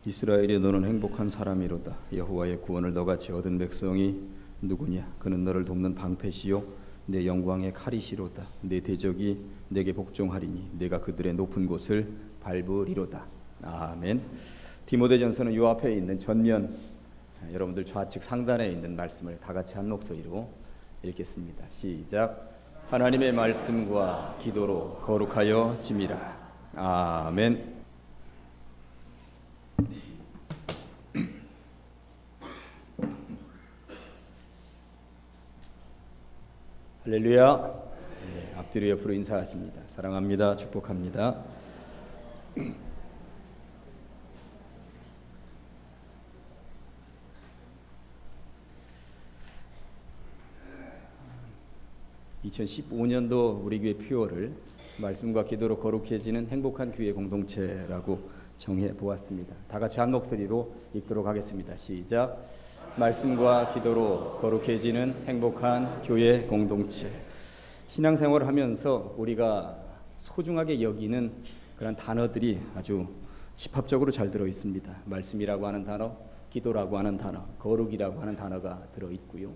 이스라엘이 너는 행복한 사람이로다. 여호와의 구원을 너같이 얻은 백성이 누구냐? 그는 너를 돕는 방패시요 내 영광의 칼이시로다. 내 대적이 내게 복종하리니 내가 그들의 높은 곳을 밟으리로다. 아멘. 디모데전서는 요 앞에 있는 전면, 여러분들 좌측 상단에 있는 말씀을 다 같이 한 목소리로 읽겠습니다. 시작. 하나님의 말씀과 기도로 거룩하여 짐이라. 아멘. 할렐루야. 네, 앞뒤로 옆으로 인사하십니다. 사랑합니다. 축복합니다. (2015년도) 우리 교회 표어를 말씀과 기도로 거룩해지는 행복한 교회 공동체라고 정해 보았습니다. 다 같이 한 목소리로 읽도록 하겠습니다. 시작. 말씀과 기도로 거룩해지는 행복한 교회 공동체. 신앙생활을 하면서 우리가 소중하게 여기는 그런 단어들이 아주 집합적으로 잘 들어 있습니다. 말씀이라고 하는 단어, 기도라고 하는 단어, 거룩이라고 하는 단어가 들어 있고요.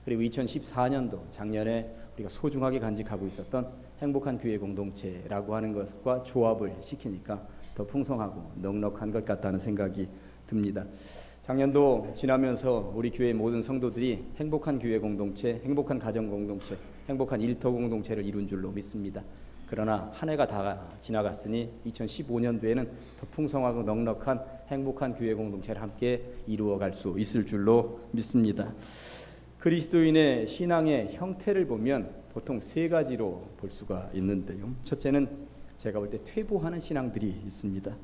그리고 2014년도 작년에 우리가 소중하게 간직하고 있었던 행복한 교회 공동체라고 하는 것과 조합을 시키니까 더 풍성하고 넉넉한 것 같다는 생각이 듭니다. 작년도 지나면서 우리 교회 모든 성도들이 행복한 교회 공동체, 행복한 가정 공동체, 행복한 일터 공동체를 이룬 줄로 믿습니다. 그러나 한 해가 다 지나갔으니 2015년도에는 더 풍성하고 넉넉한 행복한 교회 공동체를 함께 이루어갈 수 있을 줄로 믿습니다. 그리스도인의 신앙의 형태를 보면 보통 세 가지로 볼 수가 있는데요. 첫째는 제가 볼 때 퇴보하는 신앙들이 있습니다.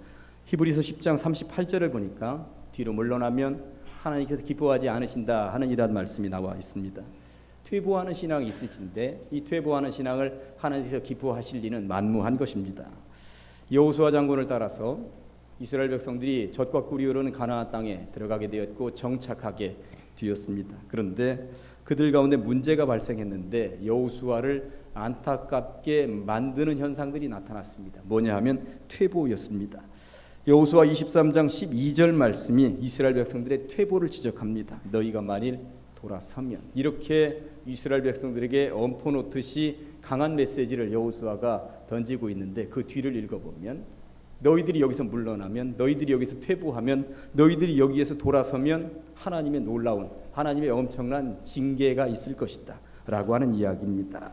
히브리서 10장 38절을 보니까 뒤로 물러나면 하나님께서 기뻐하지 않으신다 하는 이런 말씀이 나와 있습니다. 퇴보하는 신앙이 있을진데 이 퇴보하는 신앙을 하나님께서 기뻐하실 리는 만무한 것입니다. 여호수아 장군을 따라서 이스라엘 백성들이 젖과 꿀이 흐르는 가나안 땅에 들어가게 되었고 정착하게 되었습니다. 그런데 그들 가운데 문제가 발생했는데 여호수아를 안타깝게 만드는 현상들이 나타났습니다. 뭐냐 하면 퇴보였습니다. 여호수아 23장 12절 말씀이 이스라엘 백성들의 퇴보를 지적합니다. 너희가 만일 돌아서면, 이렇게 이스라엘 백성들에게 엄포 놓듯이 강한 메시지를 여호수아가 던지고 있는데 그 뒤를 읽어보면 너희들이 여기서 물러나면, 너희들이 여기서 퇴보하면, 너희들이 여기에서 돌아서면 하나님의 놀라운, 하나님의 엄청난 징계가 있을 것이다 라고 하는 이야기입니다.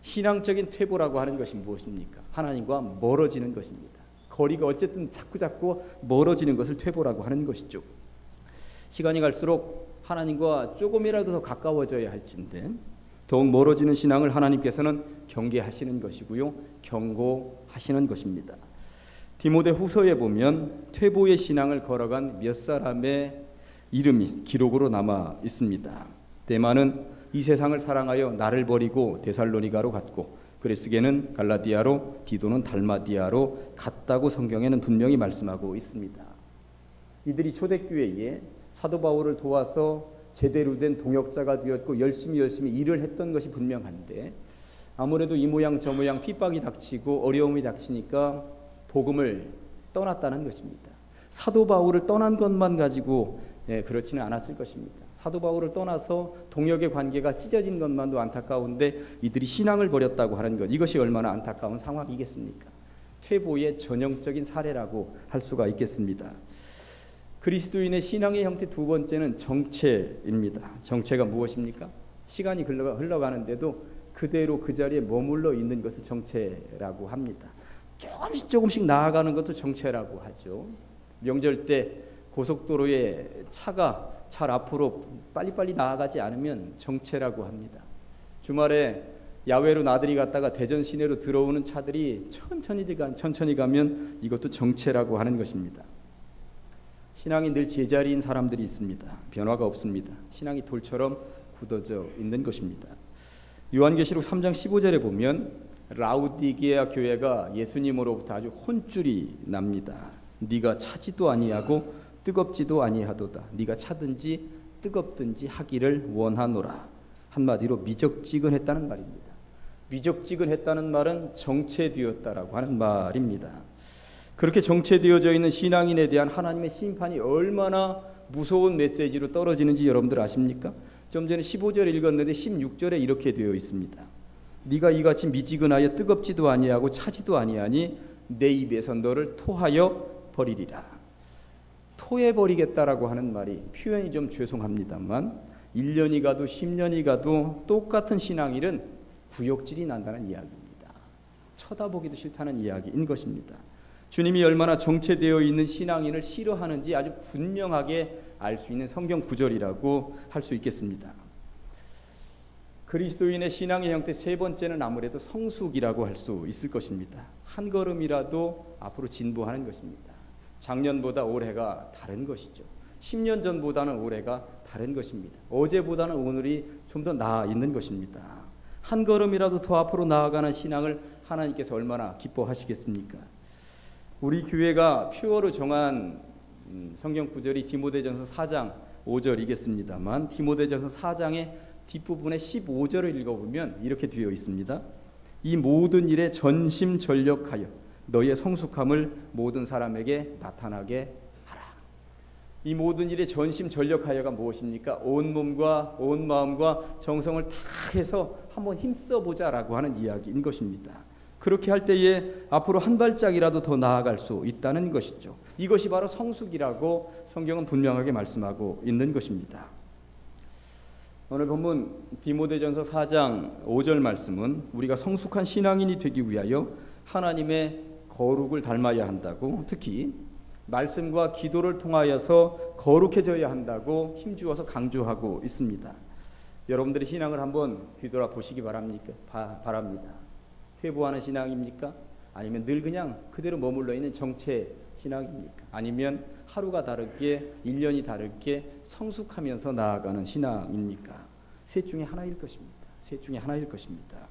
신앙적인 퇴보라고 하는 것이 무엇입니까? 하나님과 멀어지는 것입니다. 거리가 어쨌든 자꾸 멀어지는 것을 퇴보라고 하는 것이죠. 시간이 갈수록 하나님과 조금이라도 더 가까워져야 할진데 더욱 멀어지는 신앙을 하나님께서는 경계하시는 것이고요, 경고하시는 것입니다. 디모데 후서에 보면 퇴보의 신앙을 걸어간 몇 사람의 이름이 기록으로 남아 있습니다. 데마는 이 세상을 사랑하여 나를 버리고 데살로니가로 갔고, 그레스게는 갈라디아로, 디도는 달마디아로 갔다고 성경에는 분명히 말씀하고 있습니다. 이들이 초대교회에 사도 바울을 도와서 제대로 된 동역자가 되었고 열심히 일을 했던 것이 분명한데, 아무래도 이 모양 저 모양 핍박이 닥치고 어려움이 닥치니까 복음을 떠났다는 것입니다. 사도 바울을 떠난 것만 가지고 그렇지는 않았을 것입니다. 사도 바울을 떠나서 동역의 관계가 찢어진 것만도 안타까운데 이들이 신앙을 버렸다고 하는 것, 이것이 얼마나 안타까운 상황이겠습니까? 퇴보의 전형적인 사례라고 할 수가 있겠습니다. 그리스도인의 신앙의 형태 두 번째는 정체입니다. 정체가 무엇입니까? 시간이 흘러가는데도 그대로 그 자리에 머물러 있는 것을 정체라고 합니다. 조금씩 나아가는 것도 정체라고 하죠. 명절 때 고속도로에 차가 잘 앞으로 빨리빨리 나아가지 않으면 정체라고 합니다. 주말에 야외로 나들이 갔다가 대전 시내로 들어오는 차들이 천천히 가면 이것도 정체라고 하는 것입니다. 신앙이 늘 제자리인 사람들이 있습니다. 변화가 없습니다. 신앙이 돌처럼 굳어져 있는 것입니다. 요한계시록 3장 15절에 보면 라우디게아 교회가 예수님으로부터 아주 혼쭐이 납니다. 네가 차지도 아니하고 뜨겁지도 아니하도다. 네가 차든지 뜨겁든지 하기를 원하노라. 한마디로 미적지근했다는 말입니다. 미적지근했다는 말은 정체되었다라고 하는 말입니다. 그렇게 정체되어져 있는 신앙인에 대한 하나님의 심판이 얼마나 무서운 메시지로 떨어지는지 여러분들 아십니까? 좀 전에 15절 읽었는데 16절에 이렇게 되어 있습니다. 네가 이같이 미지근하여 뜨겁지도 아니하고 차지도 아니하니 내 입에서 너를 토하여 버리리라. 토해버리겠다라고 하는 말이 표현이 좀 죄송합니다만 1년이 가도 10년이 가도 똑같은 신앙일은 구역질이 난다는 이야기입니다. 쳐다보기도 싫다는 이야기인 것입니다. 주님이 얼마나 정체되어 있는 신앙인을 싫어하는지 아주 분명하게 알 수 있는 성경 구절이라고 할 수 있겠습니다. 그리스도인의 신앙의 형태 세 번째는 아무래도 성숙이라고 할 수 있을 것입니다. 한 걸음이라도 앞으로 진보하는 것입니다. 작년보다 올해가 다른 것이죠. 10년 전보다는 올해가 다른 것입니다. 어제보다는 오늘이 좀 더 나아 있는 것입니다. 한 걸음이라도 더 앞으로 나아가는 신앙을 하나님께서 얼마나 기뻐하시겠습니까? 우리 교회가 표어로 정한 성경 구절이 디모데전서 4장 5절이겠습니다만 디모데전서 4장의 뒷부분에 15절을 읽어보면 이렇게 되어 있습니다. 이 모든 일에 전심전력하여 너희의 성숙함을 모든 사람에게 나타나게 하라. 이 모든 일에 전심전력하여가 무엇입니까? 온 몸과 온 마음과 정성을 다 해서 한번 힘써보자라고 하는 이야기인 것입니다. 그렇게 할 때에 앞으로 한 발짝이라도 더 나아갈 수 있다는 것이죠. 이것이 바로 성숙이라고 성경은 분명하게 말씀하고 있는 것입니다. 오늘 본문 디모데전서 4장 5절 말씀은 우리가 성숙한 신앙인이 되기 위하여 하나님의 거룩을 닮아야 한다고, 특히 말씀과 기도를 통하여서 거룩해져야 한다고 힘주어서 강조하고 있습니다. 여러분들의 신앙을 한번 뒤돌아 보시기 바랍니다. 퇴보하는 신앙입니까? 아니면 늘 그냥 그대로 머물러 있는 정체 신앙입니까? 아니면 하루가 다르게 1년이 다르게 성숙하면서 나아가는 신앙입니까? 셋 중에 하나일 것입니다. 셋 중에 하나일 것입니다.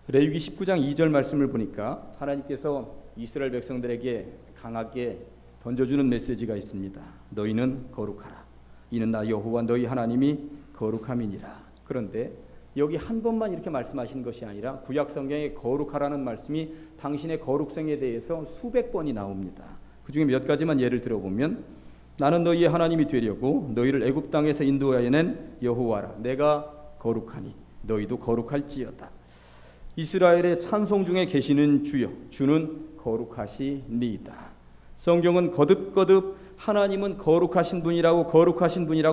레위기 19장 2절 말씀을 보니까 하나님께서 이스라엘 백성들에게 강하게 던져주는 메시지가 있습니다. 너희는 거룩하라. 이는 나 여호와 너희 하나님이 거룩함이니라. 그런데 여기 한 번만 이렇게 말씀하시는 것이 아니라 구약 성경에 거룩하라는 말씀이 당신의 거룩성에 대해서 수백 번이 나옵니다. 그 중에 몇 가지만 예를 들어보면 나는 너희의 하나님이 되려고 너희를 애굽 땅에서 인도하여낸 여호와라. 내가 거룩하니 너희도 거룩할지어다. 이스라엘의 찬송 중에 계시는 주여, 주는 거룩하시니이다. 성경은 거듭거듭 하나님은 거룩하신 분이라고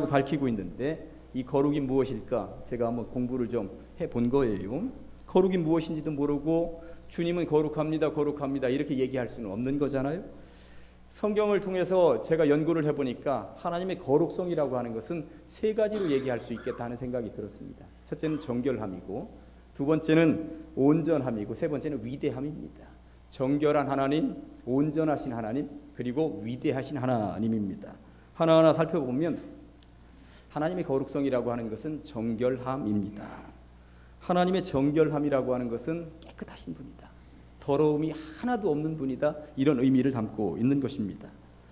밝히고 있는데 이 거룩이 무엇일까? 제가 한번 공부를 좀 해본 거예요. 거룩이 무엇인지도 모르고 주님은 거룩합니다 이렇게 얘기할 수는 없는 거잖아요. 성경을 통해서 제가 연구를 해보니까 하나님의 거룩성이라고 하는 것은 세 가지로 얘기할 수 있겠다 하는 생각이 들었습니다. 첫째는 정결함이고, 두 번째는 온전함이고, 세 번째는 위대함입니다. 정결한 하나님, 온전하신 하나님, 그리고 위대하신 하나님입니다. 하나하나 살펴보면 하나님의 거룩성이라고 하는 것은 정결함입니다. 하나님의 정결함이라고 하는 것은 깨끗하신 분이다. 더러움이 하나도 없는 분이다. 이런 의미를 담고 있는 것입니다.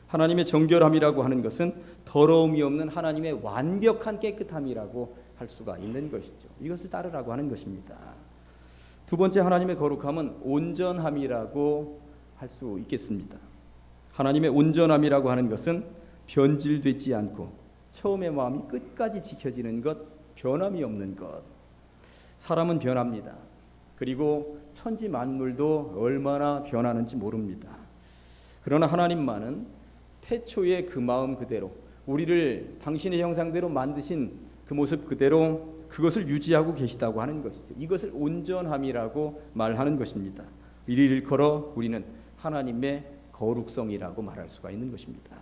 하나님의 정결함이라고 하는 것은 더러움이 없는 하나님의 완벽한 깨끗함이라고 할 수가 있는 것이죠. 이것을 따르라고 하는 것입니다. 두 번째 하나님의 거룩함은 온전함이라고 할 수 있겠습니다. 하나님의 온전함이라고 하는 것은 변질되지 않고 처음의 마음이 끝까지 지켜지는 것, 변함이 없는 것. 사람은 변합니다. 그리고 천지 만물도 얼마나 변하는지 모릅니다. 그러나 하나님만은 태초의 그 마음 그대로, 우리를 당신의 형상대로 만드신 그 모습 그대로 그것을 유지하고 계시다고 하는 것이죠. 이것을 온전함이라고 말하는 것입니다. 이를 일컬어 우리는 하나님의 거룩성이라고 말할 수가 있는 것입니다.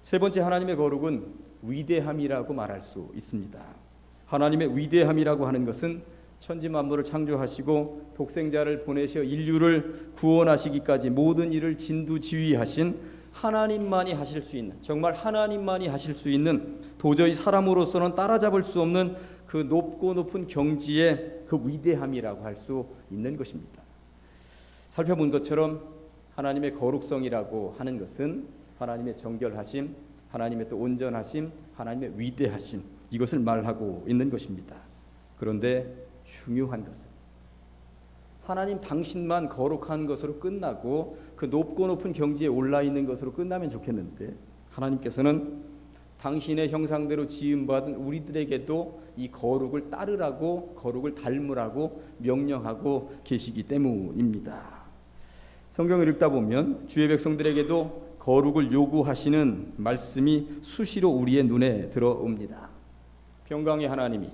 세 번째 하나님의 거룩은 위대함이라고 말할 수 있습니다. 하나님의 위대함이라고 하는 것은 천지 만물을 창조하시고 독생자를 보내셔 인류를 구원하시기까지 모든 일을 진두지휘하신 하나님만이 하실 수 있는, 정말 하나님만이 하실 수 있는, 도저히 사람으로서는 따라잡을 수 없는 그 높고 높은 경지의 그 위대함이라고 할 수 있는 것입니다. 살펴본 것처럼 하나님의 거룩성이라고 하는 것은 하나님의 정결하심, 하나님의 또 온전하심, 하나님의 위대하심, 이것을 말하고 있는 것입니다. 그런데 중요한 것은 하나님 당신만 거룩한 것으로 끝나고 그 높고 높은 경지에 올라 있는 것으로 끝나면 좋겠는데, 하나님께서는 당신의 형상대로 지음받은 우리들에게도 이 거룩을 따르라고, 거룩을 닮으라고 명령하고 계시기 때문입니다. 성경을 읽다 보면 주의 백성들에게도 거룩을 요구하시는 말씀이 수시로 우리의 눈에 들어옵니다. 평강의 하나님이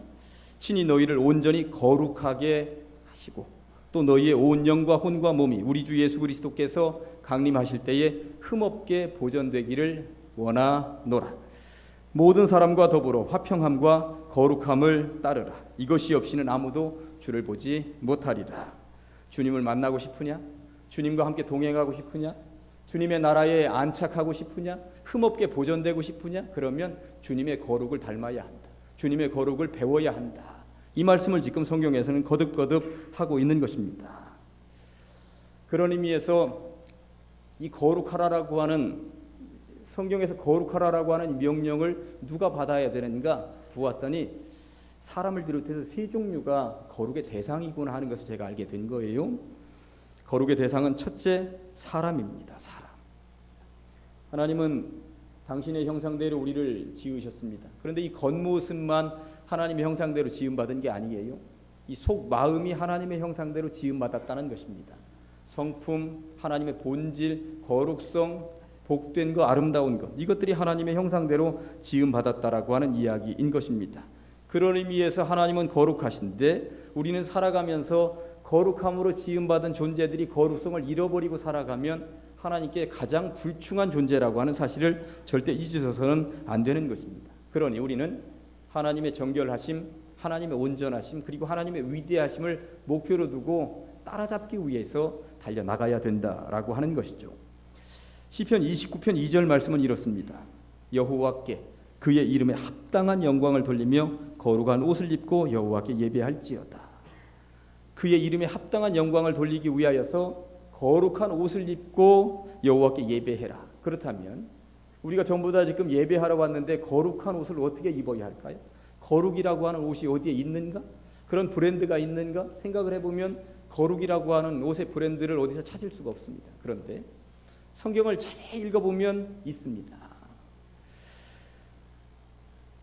친히 너희를 온전히 거룩하게 하시고 또 너희의 온 영과 혼과 몸이 우리 주 예수 그리스도께서 강림하실 때에 흠없게 보존되기를 원하노라. 모든 사람과 더불어 화평함과 거룩함을 따르라. 이것이 없이는 아무도 주를 보지 못하리라. 주님을 만나고 싶으냐? 주님과 함께 동행하고 싶으냐? 주님의 나라에 안착하고 싶으냐? 흠없게 보존되고 싶으냐? 그러면 주님의 거룩을 닮아야 한다. 주님의 거룩을 배워야 한다. 이 말씀을 지금 성경에서는 거듭거듭 하고 있는 것입니다. 그런 의미에서 이 거룩하라라고 하는, 성경에서 거룩하라라고 하는 명령을 누가 받아야 되는가 보았더니 사람을 비롯해서 세 종류가 거룩의 대상이구나 하는 것을 제가 알게 된 거예요. 거룩의 대상은 첫째, 사람입니다. 사람. 하나님은 당신의 형상대로 우리를 지으셨습니다. 그런데 이 겉모습만 하나님의 형상대로 지음받은 게 아니에요. 이 속 마음이 하나님의 형상대로 지음받았다는 것입니다. 성품, 하나님의 본질, 거룩성, 복된 것, 아름다운 것, 이것들이 하나님의 형상대로 지음받았다라고 하는 이야기인 것입니다. 그런 의미에서 하나님은 거룩하신데 우리는 살아가면서 거룩함으로 지음받은 존재들이 거룩성을 잃어버리고 살아가면 하나님께 가장 불충한 존재라고 하는 사실을 절대 잊으셔서는 안 되는 것입니다. 그러니 우리는 하나님의 정결하심, 하나님의 온전하심, 그리고 하나님의 위대하심을 목표로 두고 따라잡기 위해서 달려나가야 된다라고 하는 것이죠. 시편 29편 2절 말씀은 이렇습니다. 여호와께 그의 이름에 합당한 영광을 돌리며 거룩한 옷을 입고 여호와께 예배할지어다. 그의 이름에 합당한 영광을 돌리기 위하여서 거룩한 옷을 입고 여호와께 예배해라. 그렇다면 우리가 전부 다 지금 예배하러 왔는데 거룩한 옷을 어떻게 입어야 할까요? 거룩이라고 하는 옷이 어디에 있는가? 그런 브랜드가 있는가? 생각을 해보면 거룩이라고 하는 옷의 브랜드를 어디서 찾을 수가 없습니다. 그런데 성경을 자세히 읽어보면 있습니다.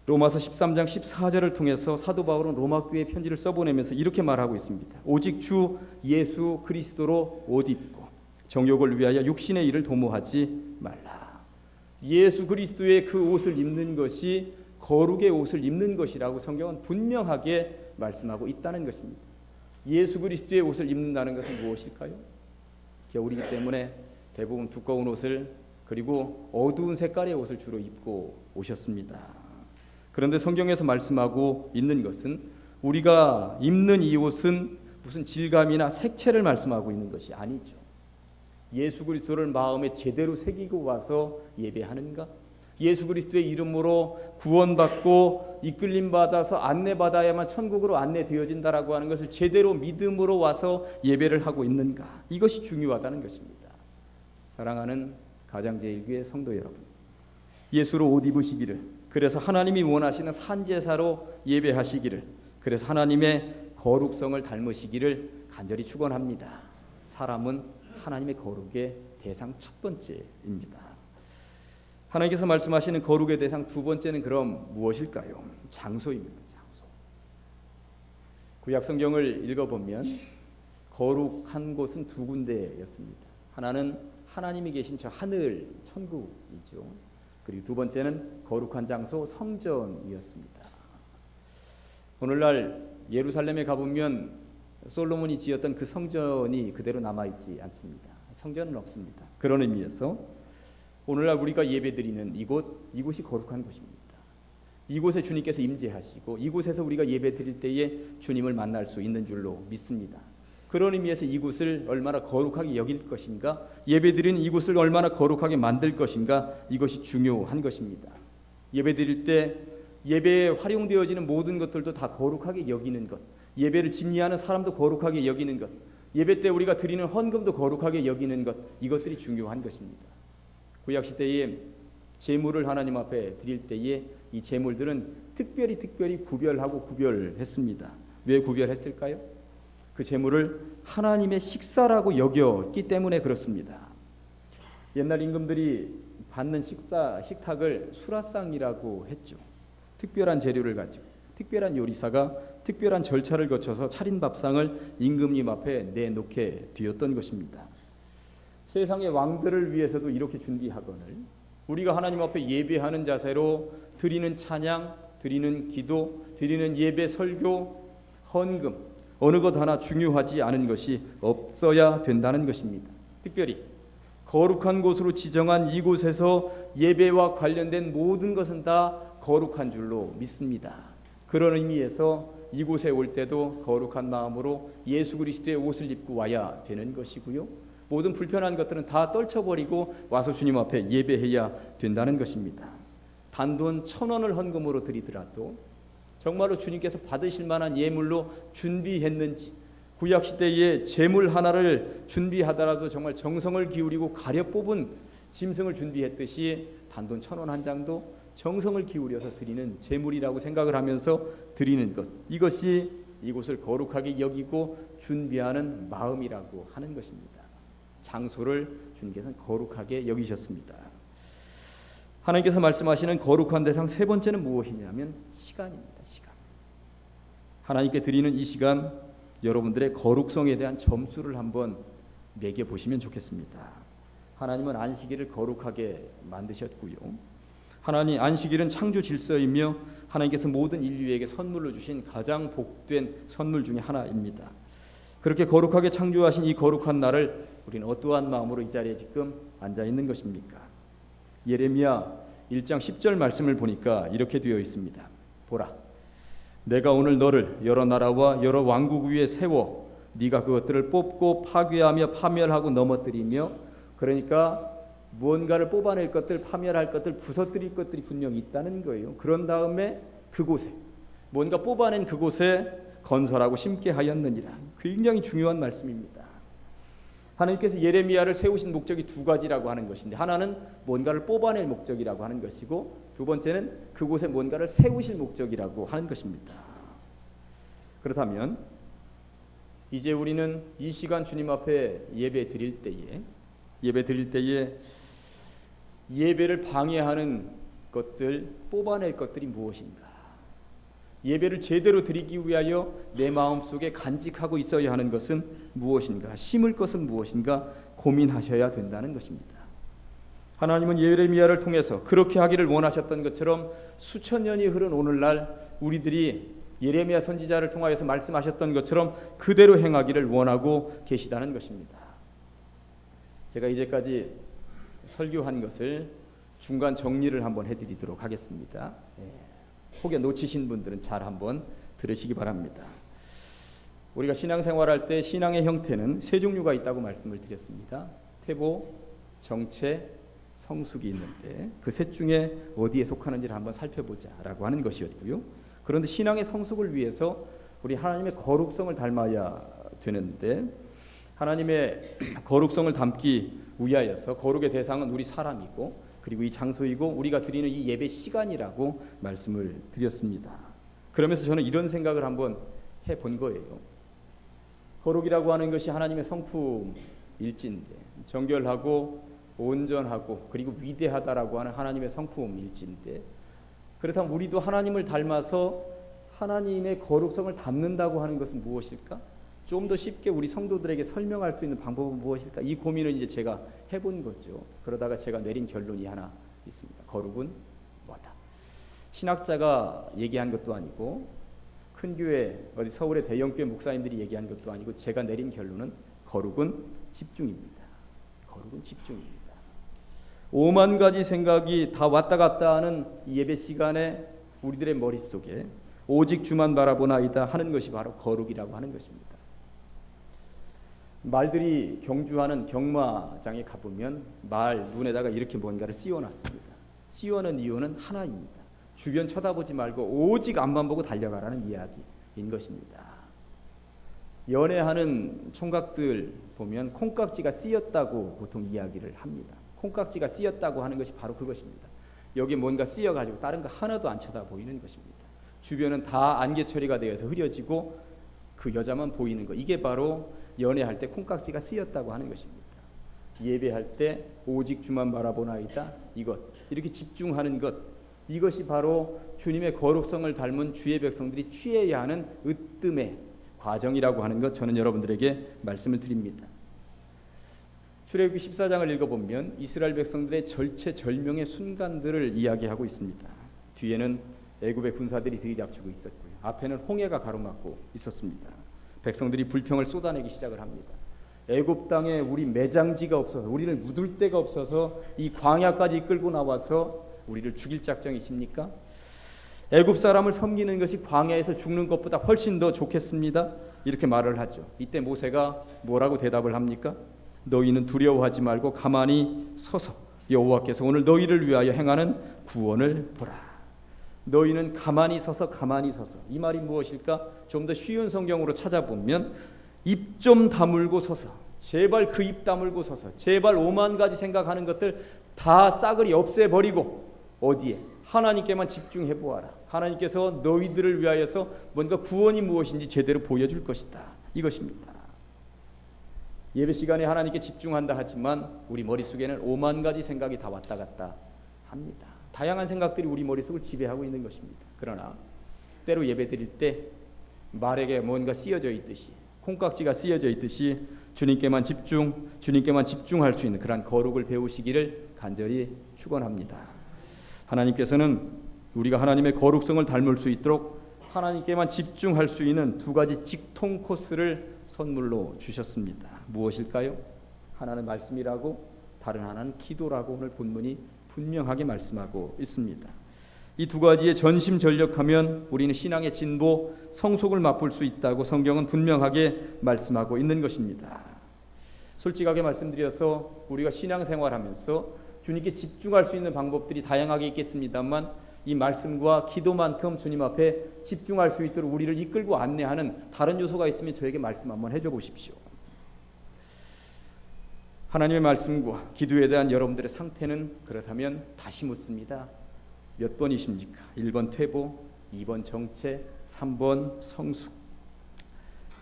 로마서 13장 14절을 통해서 사도 바울은 로마 교회에 편지를 써보내면서 이렇게 말하고 있습니다. 오직 주 예수 그리스도로 옷 입고 정욕을 위하여 육신의 일을 도모하지 말라. 예수 그리스도의 그 옷을 입는 것이 거룩의 옷을 입는 것이라고 성경은 분명하게 말씀하고 있다는 것입니다. 예수 그리스도의 옷을 입는다는 것은 무엇일까요? 겨울이기 때문에 대부분 두꺼운 옷을, 그리고 어두운 색깔의 옷을 주로 입고 오셨습니다. 그런데 성경에서 말씀하고 있는 것은 우리가 입는 이 옷은 무슨 질감이나 색채를 말씀하고 있는 것이 아니죠. 예수 그리스도를 마음에 제대로 새기고 와서 예배하는가? 예수 그리스도의 이름으로 구원받고 이끌림받아서 안내받아야만 천국으로 안내되어진다라고 하는 것을 제대로 믿음으로 와서 예배를 하고 있는가? 이것이 중요하다는 것입니다. 사랑하는 가장제일교회 성도 여러분, 예수로 옷 입으시기를, 그래서 하나님이 원하시는 산제사로 예배하시기를, 그래서 하나님의 거룩성을 닮으시기를 간절히 축원합니다. 사람은 하나님의 거룩의 대상 첫 번째입니다. 하나님께서 말씀하시는 거룩의 대상 두 번째는 그럼 무엇일까요? 장소입니다. 장소. 구약 성경을 읽어보면 거룩한 곳은 두 군데였습니다. 하나는 하나님이 계신 저 하늘 천국이죠. 그리고 두 번째는 거룩한 장소 성전이었습니다. 오늘날 예루살렘에 가보면 솔로몬이 지었던 그 성전이 그대로 남아있지 않습니다. 성전은 없습니다. 그런 의미에서 오늘날 우리가 예배드리는 이곳이 거룩한 곳입니다. 이곳에 주님께서 임재하시고 이곳에서 우리가 예배드릴 때에 주님을 만날 수 있는 줄로 믿습니다. 그런 의미에서 이곳을 얼마나 거룩하게 여길 것인가, 예배드리는 이곳을 얼마나 거룩하게 만들 것인가, 이것이 중요한 것입니다. 예배드릴 때 예배에 활용되어지는 모든 것들도 다 거룩하게 여기는 것, 예배를 집리하는 사람도 거룩하게 여기는 것, 예배 때 우리가 드리는 헌금도 거룩하게 여기는 것, 이것들이 중요한 것입니다. 구약시대에 제물을 하나님 앞에 드릴 때에 이 제물들은 특별히 구별하고 구별했습니다. 왜 구별했을까요? 그 제물을 하나님의 식사라고 여겼기 때문에 그렇습니다. 옛날 임금들이 받는 식탁을 수라상이라고 했죠. 특별한 재료를 가지고 특별한 요리사가 특별한 절차를 거쳐서 차린 밥상을 임금님 앞에 내놓게 되었던 것입니다. 세상의 왕들을 위해서도 이렇게 준비하거늘 우리가 하나님 앞에 예배하는 자세로 드리는 찬양, 드리는 기도, 드리는 예배, 설교, 헌금 어느 것 하나 중요하지 않은 것이 없어야 된다는 것입니다. 특별히 거룩한 곳으로 지정한 이곳에서 예배와 관련된 모든 것은 다 거룩한 줄로 믿습니다. 그런 의미에서 이곳에 올 때도 거룩한 마음으로 예수 그리스도의 옷을 입고 와야 되는 것이고요. 모든 불편한 것들은 다 떨쳐버리고 와서 주님 앞에 예배해야 된다는 것입니다. 단돈 1,000원을 헌금으로 드리더라도 정말로 주님께서 받으실 만한 예물로 준비했는지, 구약시대에 제물 하나를 준비하더라도 정말 정성을 기울이고 가려 뽑은 짐승을 준비했듯이 단돈 1,000원 한 장도 정성을 기울여서 드리는 제물이라고 생각을 하면서 드리는 것, 이것이 이곳을 거룩하게 여기고 준비하는 마음이라고 하는 것입니다. 장소를 주님께서는 거룩하게 여기셨습니다. 하나님께서 말씀하시는 거룩한 대상 세 번째는 무엇이냐면 시간입니다. 시간. 하나님께 드리는 이 시간, 여러분들의 거룩성에 대한 점수를 한번 매겨보시면 좋겠습니다. 하나님은 안식일을 거룩하게 만드셨고요. 하나님 안식일은 창조 질서이며 하나님께서 모든 인류에게 선물로 주신 가장 복된 선물 중에 하나입니다. 그렇게 거룩하게 창조하신 이 거룩한 날을 우리는 어떠한 마음으로 이 자리에 지금 앉아 있는 것입니까? 예레미야 1장 10절 말씀을 보니까 이렇게 되어 있습니다. 보라, 내가 오늘 너를 여러 나라와 여러 왕국 위에 세워 네가 그것들을 뽑고 파괴하며 파멸하고 넘어뜨리며, 그러니까 무언가를 뽑아낼 것들, 파멸할 것들, 부서뜨릴 것들이 분명히 있다는 거예요. 그런 다음에 그곳에 뭔가 뽑아낸 그곳에 건설하고 심게 하였느니라. 굉장히 중요한 말씀입니다. 하나님께서 예레미야를 세우신 목적이 두 가지라고 하는 것인데, 하나는 뭔가를 뽑아낼 목적이라고 하는 것이고, 두 번째는 그곳에 뭔가를 세우실 목적이라고 하는 것입니다. 그렇다면 이제 우리는 이 시간 주님 앞에 예배 드릴 때에 예배를 방해하는 것들, 뽑아낼 것들이 무엇인가? 예배를 제대로 드리기 위하여 내 마음속에 간직하고 있어야 하는 것은 무엇인가? 심을 것은 무엇인가? 고민하셔야 된다는 것입니다. 하나님은 예레미야를 통해서 그렇게 하기를 원하셨던 것처럼 수천 년이 흐른 오늘날 우리들이 예레미야 선지자를 통하여서 말씀하셨던 것처럼 그대로 행하기를 원하고 계시다는 것입니다. 제가 이제까지 설교한 것을 중간 정리를 한번 해드리도록 하겠습니다. 혹여 놓치신 분들은 잘 한번 들으시기 바랍니다. 우리가 신앙생활할 때 신앙의 형태는 세 종류가 있다고 말씀을 드렸습니다. 태보, 정체, 성숙이 있는데 그 셋 중에 어디에 속하는지를 한번 살펴보자라고 하는 것이었고요. 그런데 신앙의 성숙을 위해서 우리 하나님의 거룩성을 닮아야 되는데, 하나님의 거룩성을 담기 위하여서 거룩의 대상은 우리 사람이고, 그리고 이 장소이고, 우리가 드리는 이 예배 시간이라고 말씀을 드렸습니다. 그러면서 저는 이런 생각을 한번 해본 거예요. 거룩이라고 하는 것이 하나님의 성품일진데, 정결하고 온전하고 그리고 위대하다라고 하는 하나님의 성품일진데, 그렇다면 우리도 하나님을 닮아서 하나님의 거룩성을 담는다고 하는 것은 무엇일까? 좀 더 쉽게 우리 성도들에게 설명할 수 있는 방법은 무엇일까? 이 고민을 이제 제가 해본 거죠. 그러다가 제가 내린 결론이 하나 있습니다. 거룩은 뭐다? 신학자가 얘기한 것도 아니고, 큰 교회 어디 서울의 대형교회 목사님들이 얘기한 것도 아니고, 제가 내린 결론은 거룩은 집중입니다. 거룩은 집중입니다. 5만 가지 생각이 다 왔다 갔다 하는 이 예배 시간에 우리들의 머릿속에 오직 주만 바라보나이다 하는 것이 바로 거룩이라고 하는 것입니다. 말들이 경주하는 경마장에 가보면 말 눈에다가 이렇게 뭔가를 씌워놨습니다. 씌워놓은 이유는 하나입니다. 주변 쳐다보지 말고 오직 앞만 보고 달려가라는 이야기인 것입니다. 연애하는 총각들 보면 콩깍지가 씌었다고 보통 이야기를 합니다. 콩깍지가 씌었다고 하는 것이 바로 그것입니다. 여기 뭔가 씌어가지고 다른 거 하나도 안 쳐다보이는 것입니다. 주변은 다 안개 처리가 되어서 흐려지고 그 여자만 보이는 것, 이게 바로 연애할 때 콩깍지가 쓰였다고 하는 것입니다. 예배할 때 오직 주만 바라보나이다, 이것, 이렇게 집중하는 것, 이것이 바로 주님의 거룩성을 닮은 주의 백성들이 취해야 하는 으뜸의 과정이라고 하는 것, 저는 여러분들에게 말씀을 드립니다. 출애굽기 14장을 읽어보면 이스라엘 백성들의 절체절명의 순간들을 이야기하고 있습니다. 뒤에는 애굽의 군사들이 들이닥치고 있었고요. 앞에는 홍해가 가로막고 있었습니다. 백성들이 불평을 쏟아내기 시작을 합니다. 애굽 땅에 우리 매장지가 없어서, 우리를 묻을 데가 없어서 이 광야까지 끌고 나와서 우리를 죽일 작정이십니까? 애굽 사람을 섬기는 것이 광야에서 죽는 것보다 훨씬 더 좋겠습니다. 이렇게 말을 하죠. 이때 모세가 뭐라고 대답을 합니까? 너희는 두려워하지 말고 가만히 서서 여호와께서 오늘 너희를 위하여 행하는 구원을 보라. 너희는 가만히 서서, 가만히 서서. 이 말이 무엇일까? 좀 더 쉬운 성경으로 찾아보면 입 좀 다물고 서서, 제발 그 입 다물고 서서, 제발 오만 가지 생각하는 것들 다 싸그리 없애버리고 어디에? 하나님께만 집중해 보아라. 하나님께서 너희들을 위하여서 뭔가 구원이 무엇인지 제대로 보여줄 것이다, 이것입니다. 예배 시간에 하나님께 집중한다 하지만 우리 머릿속에는 오만 가지 생각이 다 왔다 갔다 합니다. 다양한 생각들이 우리 머릿속을 지배하고 있는 것입니다. 그러나 때로 예배 드릴 때 말에게 뭔가 쓰여져 있듯이, 콩깍지가 쓰여져 있듯이 주님께만 집중할 수 있는 그러한 거룩을 배우시기를 간절히 축원합니다. 하나님께서는 우리가 하나님의 거룩성을 닮을 수 있도록 하나님께만 집중할 수 있는 두 가지 직통 코스를 선물로 주셨습니다. 무엇일까요? 하나는 말씀이라고, 다른 하나는 기도라고 오늘 본문이 분명하게 말씀하고 있습니다. 이 두 가지에 전심전력하면 우리는 신앙의 진보, 성속을 맛볼 수 있다고 성경은 분명하게 말씀하고 있는 것입니다. 솔직하게 말씀드려서 우리가 신앙생활하면서 주님께 집중할 수 있는 방법들이 다양하게 있겠습니다만 이 말씀과 기도만큼 주님 앞에 집중할 수 있도록 우리를 이끌고 안내하는 다른 요소가 있으면 저에게 말씀 한번 해줘 보십시오. 하나님의 말씀과 기도에 대한 여러분들의 상태는 그렇다면 다시 묻습니다. 몇 번이십니까? 1번 퇴보, 2번 정체, 3번 성숙.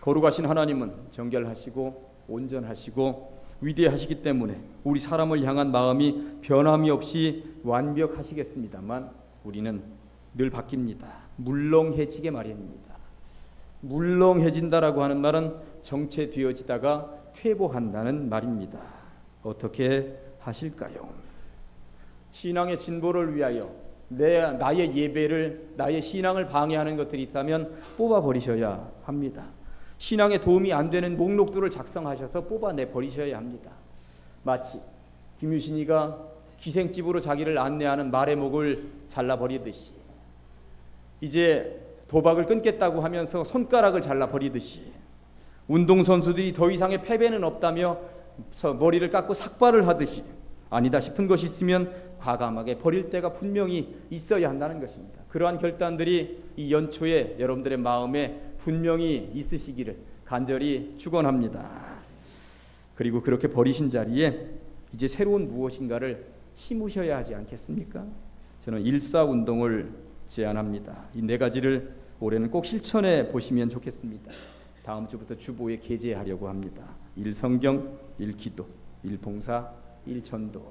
거룩하신 하나님은 정결하시고 온전하시고 위대하시기 때문에 우리 사람을 향한 마음이 변함이 없이 완벽하시겠습니다만 우리는 늘 바뀝니다. 물렁해지게 마련입니다. 물렁해진다라고 하는 말은 정체되어지다가 퇴보한다는 말입니다. 어떻게 하실까요? 신앙의 진보를 위하여 나의 예배를, 나의 신앙을 방해하는 것들이 있다면 뽑아버리셔야 합니다. 신앙에 도움이 안 되는 목록들을 작성하셔서 뽑아내 버리셔야 합니다. 마치 김유신이가 기생집으로 자기를 안내하는 말의 목을 잘라버리듯이, 이제 도박을 끊겠다고 하면서 손가락을 잘라버리듯이, 운동선수들이 더 이상의 패배는 없다며 머리를 깎고 삭발을 하듯이 아니다 싶은 것이 있으면 과감하게 버릴 때가 분명히 있어야 한다는 것입니다. 그러한 결단들이 이 연초에 여러분들의 마음에 분명히 있으시기를 간절히 축원합니다. 그리고 그렇게 버리신 자리에 이제 새로운 무엇인가를 심으셔야 하지 않겠습니까? 저는 일사운동을 제안합니다. 이 네 가지를 올해는 꼭 실천해 보시면 좋겠습니다. 다음 주부터 주보에 게재하려고 합니다. 1성경, 1기도, 1봉사, 1전도.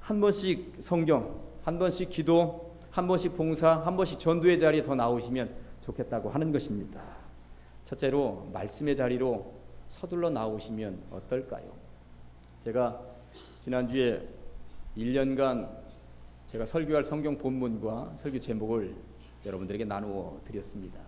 한 번씩 성경, 한 번씩 기도, 한 번씩 봉사, 한 번씩 전도의 자리에 더 나오시면 좋겠다고 하는 것입니다. 첫째로 말씀의 자리로 서둘러 나오시면 어떨까요? 제가 지난주에 1년간 제가 설교할 성경 본문과 설교 제목을 여러분들에게 나누어 드렸습니다.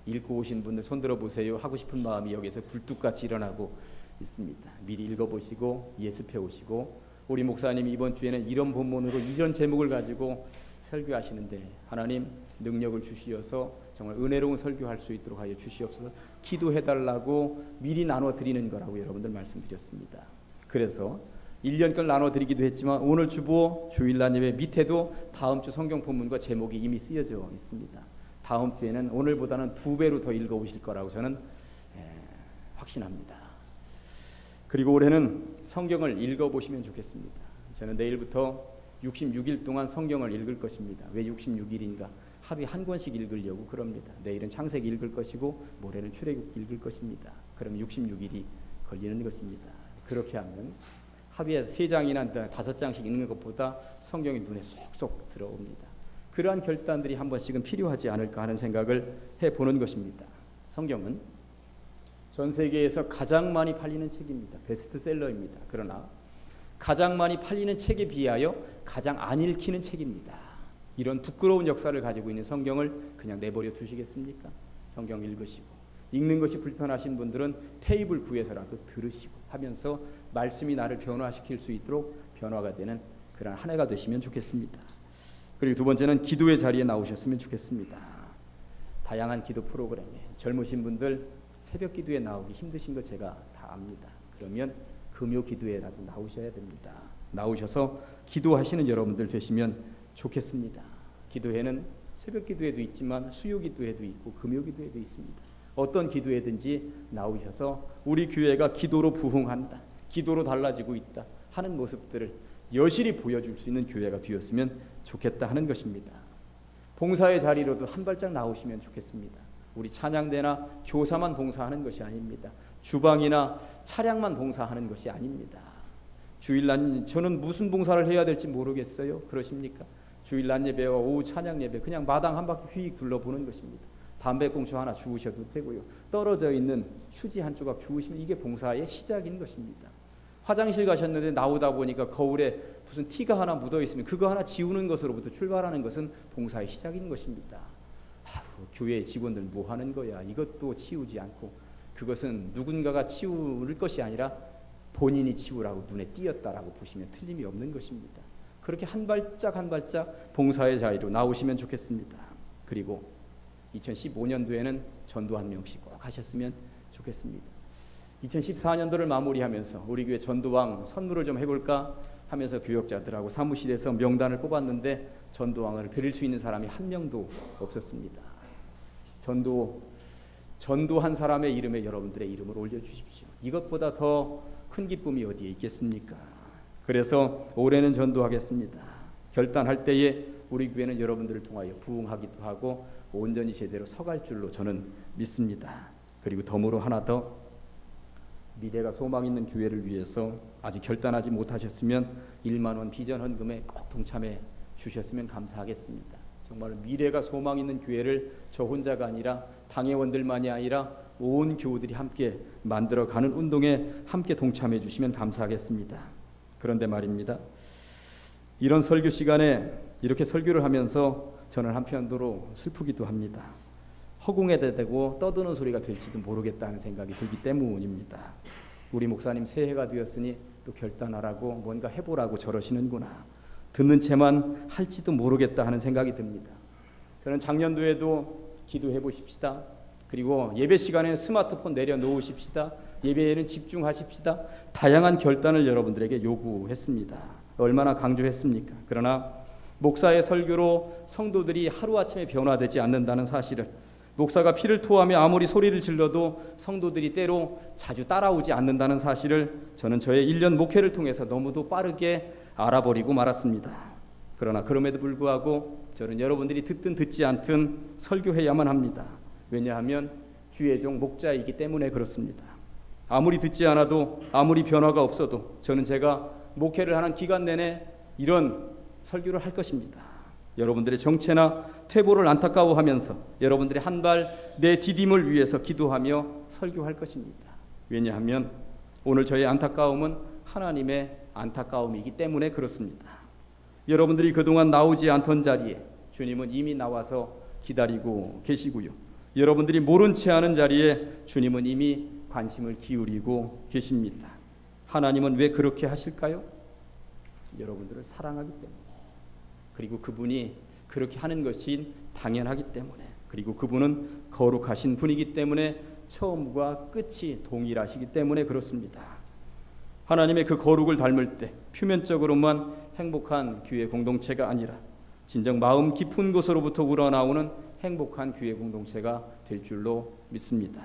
읽고 오신 분들 손 들어 보세요. 하고 싶은 마음이 여기서 굴뚝같이 일어나고 있습니다. 미리 읽어보시고 예습해 오시고, 우리 목사님이 이번 주에는 이런 본문으로 이런 제목을 가지고 설교하시는데 하나님 능력을 주시어서 정말 은혜로운 설교할 수 있도록 하여 주시옵소서, 기도해달라고 미리 나눠드리는 거라고 여러분들 말씀드렸습니다. 그래서 1년간 나눠드리기도 했지만 오늘 주보 주일날 예배 밑에도 다음 주 성경 본문과 제목이 이미 쓰여져 있습니다. 다음 주에는 오늘보다는 2배로 더 읽어오실 거라고 저는 확신합니다. 그리고 올해는 성경을 읽어보시면 좋겠습니다. 저는 내일부터 66일 동안 성경을 읽을 것입니다. 왜 66일인가? 하루에 한 권씩 읽으려고 그럽니다. 내일은 창세기 읽을 것이고 모레는 출애굽기 읽을 것입니다. 그럼 66일이 걸리는 것입니다. 그렇게 하면 하루에 3장이나 5장씩 읽는 것보다 성경이 눈에 쏙쏙 들어옵니다. 그러한 결단들이 한 번씩은 필요하지 않을까 하는 생각을 해보는 것입니다. 성경은 전 세계에서 가장 많이 팔리는 책입니다. 베스트셀러입니다. 그러나 가장 많이 팔리는 책에 비하여 가장 안 읽히는 책입니다. 이런 부끄러운 역사를 가지고 있는 성경을 그냥 내버려 두시겠습니까? 성경 읽으시고, 읽는 것이 불편하신 분들은 테이블 구해서라도 들으시고 하면서 말씀이 나를 변화시킬 수 있도록 변화가 되는 그런 한 해가 되시면 좋겠습니다. 그리고 두 번째는 기도의 자리에 나오셨으면 좋겠습니다. 다양한 기도 프로그램에 젊으신 분들 새벽 기도에 나오기 힘드신 거 제가 다 압니다. 그러면 금요 기도회라도 나오셔야 됩니다. 나오셔서 기도하시는 여러분들 되시면 좋겠습니다. 기도회는 새벽 기도회도 있지만 수요 기도회도 있고 금요 기도회도 있습니다. 어떤 기도회든지 나오셔서 우리 교회가 기도로 부흥한다, 기도로 달라지고 있다 하는 모습들을 여실히 보여줄 수 있는 교회가 되었으면 좋겠다 하는 것입니다. 봉사의 자리로도 한 발짝 나오시면 좋겠습니다. 우리 찬양대나 교사만 봉사하는 것이 아닙니다. 주방이나 차량만 봉사하는 것이 아닙니다. 주일날 저는 무슨 봉사를 해야 될지 모르겠어요. 그러십니까? 주일날 예배와 오후 찬양 예배 그냥 마당 한 바퀴 휙 둘러보는 것입니다. 담배꽁초 하나 주우셔도 되고요. 떨어져 있는 휴지 한 조각 주우시면 이게 봉사의 시작인 것입니다. 화장실 가셨는데 나오다 보니까 거울에 무슨 티가 하나 묻어 있으면 그거 하나 지우는 것으로부터 출발하는 것은 봉사의 시작인 것입니다. 교회 직원들 뭐 하는 거야? 이것도 치우지 않고 그것은 누군가가 치울 것이 아니라 본인이 치우라고 눈에 띄었다라고 보시면 틀림이 없는 것입니다. 그렇게 한 발짝 한 발짝 봉사의 자리로 나오시면 좋겠습니다. 그리고 2015년도에는 전도 한 명씩 꼭 하셨으면 좋겠습니다. 2014년도를 마무리하면서 우리 교회 전도왕 선물을 좀 해볼까 하면서 교역자들하고 사무실에서 명단을 뽑았는데 전도왕을 드릴 수 있는 사람이 한 명도 없었습니다. 전도한 사람의 이름에 여러분들의 이름을 올려주십시오. 이것보다 더 큰 기쁨이 어디에 있겠습니까? 그래서 올해는 전도하겠습니다. 결단할 때에 우리 교회는 여러분들을 통하여 부흥하기도 하고 온전히 제대로 서갈 줄로 저는 믿습니다. 그리고 덤으로 하나 더, 미래가 소망 있는 교회를 위해서 아직 결단하지 못하셨으면 1만 원 비전 헌금에 꼭 동참해 주셨으면 감사하겠습니다. 정말 미래가 소망 있는 교회를 저 혼자가 아니라 당회원들만이 아니라 온 교우들이 함께 만들어가는 운동에 함께 동참해 주시면 감사하겠습니다. 그런데 말입니다. 이런 설교 시간에 이렇게 설교를 하면서 저는 한편으로 슬프기도 합니다. 허공에 대고 떠드는 소리가 될지도 모르겠다는 생각이 들기 때문입니다. 우리 목사님 새해가 되었으니 또 결단하라고 뭔가 해보라고 저러시는구나. 듣는 채만 할지도 모르겠다 하는 생각이 듭니다. 저는 작년도에도 기도해 보십시다. 그리고 예배 시간에 스마트폰 내려놓으십시다. 예배에는 집중하십시다. 다양한 결단을 여러분들에게 요구했습니다. 얼마나 강조했습니까? 그러나 목사의 설교로 성도들이 하루아침에 변화되지 않는다는 사실을, 목사가 피를 토하며 아무리 소리를 질러도 성도들이 때로 자주 따라오지 않는다는 사실을 저는 저의 1년 목회를 통해서 너무도 빠르게 알아버리고 말았습니다. 그러나 그럼에도 불구하고 저는 여러분들이 듣든 듣지 않든 설교해야만 합니다. 왜냐하면 주의 종 목자이기 때문에 그렇습니다. 아무리 듣지 않아도 아무리 변화가 없어도 저는 제가 목회를 하는 기간 내내 이런 설교를 할 것입니다. 여러분들의 정체나 퇴보를 안타까워하면서 여러분들의 한 발 내디딤을 위해서 기도하며 설교할 것입니다. 왜냐하면 오늘 저의 안타까움은 하나님의 안타까움이기 때문에 그렇습니다. 여러분들이 그동안 나오지 않던 자리에 주님은 이미 나와서 기다리고 계시고요. 여러분들이 모른 채 하는 자리에 주님은 이미 관심을 기울이고 계십니다. 하나님은 왜 그렇게 하실까요? 여러분들을 사랑하기 때문에, 그리고 그분이 그렇게 하는 것이 당연하기 때문에, 그리고 그분은 거룩하신 분이기 때문에 처음과 끝이 동일하시기 때문에 그렇습니다. 하나님의 그 거룩을 닮을 때 표면적으로만 행복한 교회 공동체가 아니라 진정 마음 깊은 곳으로부터 우러나오는 행복한 교회 공동체가 될 줄로 믿습니다.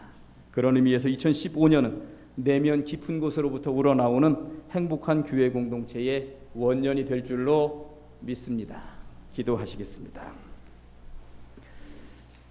그런 의미에서 2015년은 내면 깊은 곳으로부터 우러나오는 행복한 교회 공동체의 원년이 될 줄로 믿습니다. 기도하시겠습니다.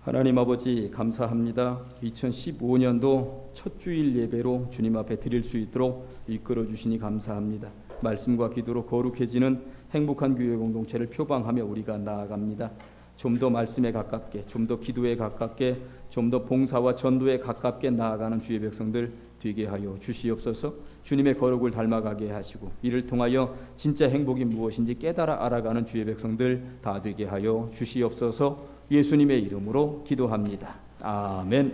하나님 아버지 감사합니다. 2015년도 첫 주일 예배로 주님 앞에 드릴 수 있도록 이끌어 주시니 감사합니다. 말씀과 기도로 거룩해지는 행복한 교회 공동체를 표방하며 우리가 나아갑니다. 좀 더 말씀에 가깝게, 좀 더 기도에 가깝게, 좀 더 봉사와 전도에 가깝게 나아가는 주의 백성들 되게 하여 주시옵소서. 주님의 거룩을 닮아가게 하시고 이를 통하여 진짜 행복이 무엇인지 깨달아 알아가는 주의 백성들 다 되게 하여 주시옵소서. 예수님의 이름으로 기도합니다. 아멘.